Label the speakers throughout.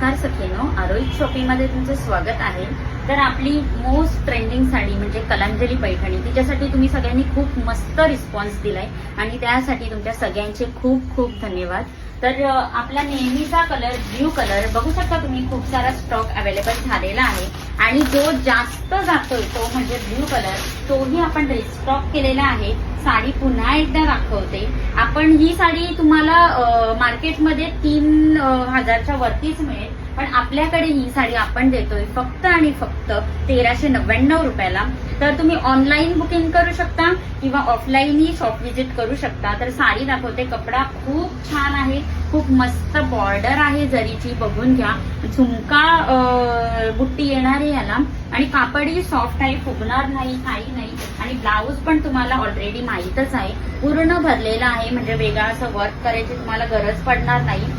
Speaker 1: नमस्कार सखीनो, आरोहित शॉपिंगमध्ये तुमचं स्वागत आहे। तर आपली मोस्ट ट्रेंडिंग साडी म्हणजे कलांजली पैठणी, तिच्यासाठी तुम्ही सगळ्यांनी खूप मस्त रिस्पॉन्स दिलाय आणि त्यासाठी तुमच्या सगळ्यांचे खूप खूप धन्यवाद। तर आपला नेहमीचा कलर ब्ल्यू कलर बघू शकता तुम्ही, खूप सारा स्टॉक अवेलेबल झालेला आहे आणि जो जास्त जातोय तो म्हणजे ब्ल्यू कलर, तोही आपण रिस्टॉक केलेला आहे। साडी पुन्हा एकदा दाखवते। आपण ही साडी तुम्हाला मार्केटमध्ये 3000च्या वरतीच मिळेल, पण आपल्याकडे ही साडी आपण देतोय फक्त आणि फक्त 1399 रुपयाला। तर तुम्ही ऑनलाईन बुकिंग करू शकता किंवा ऑफलाईनही शॉप व्हिजिट करू शकता। तर साडी दाखवते, कपडा खूप छान आहे, खूप मस्त बॉर्डर आहे जरीची, बघून घ्या। झुमका बुट्टी येणार आहे याला आणि कापडही सॉफ्ट आहे, फुगणार नाही, काही नाही। आणि ब्लाऊज पण तुम्हाला ऑलरेडी माहीतच आहे, पूर्ण भरलेला आहे, म्हणजे वेगळा असं वर्क करायची तुम्हाला गरज पडणार नाही।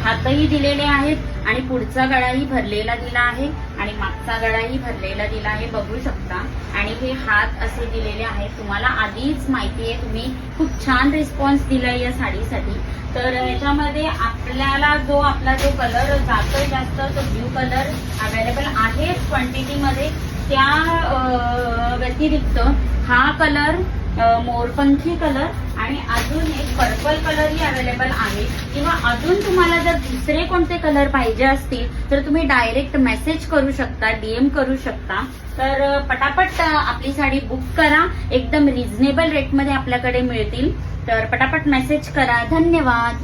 Speaker 1: हातही दिलेले आहेत आणि पुढचा गळाही भरलेला दिला आहे आणि मागचा गळाही भरलेला दिला आहे, बघू शकता। आणि हे हात असे दिलेले आहेत, तुम्हाला आधीच माहिती आहे, तुम्ही खूप छान रिस्पॉन्स दिलाय या साडीसाठी। तर याच्यामध्ये आपल्याला जो कलर जातोय जास्त, तो ब्ल्यू कलर अवेलेबल आहे क्वांटिटीमध्ये। त्या व्यतिरिक्त हा कलर मोरपंखी कलर आणि अजून एक पर्पल कलरही अवेलेबल आहे। किंवा अजून तुम्हाला जर दुसरे कोणते कलर पाहिजे असतील तर तुम्ही डायरेक्ट मेसेज करू शकता, डीएम करू शकता। तर पटापट आपली साडी बुक करा, एकदम रिझनेबल रेटमध्ये आपल्याकडे मिळतील। तर पटापट मेसेज करा। धन्यवाद।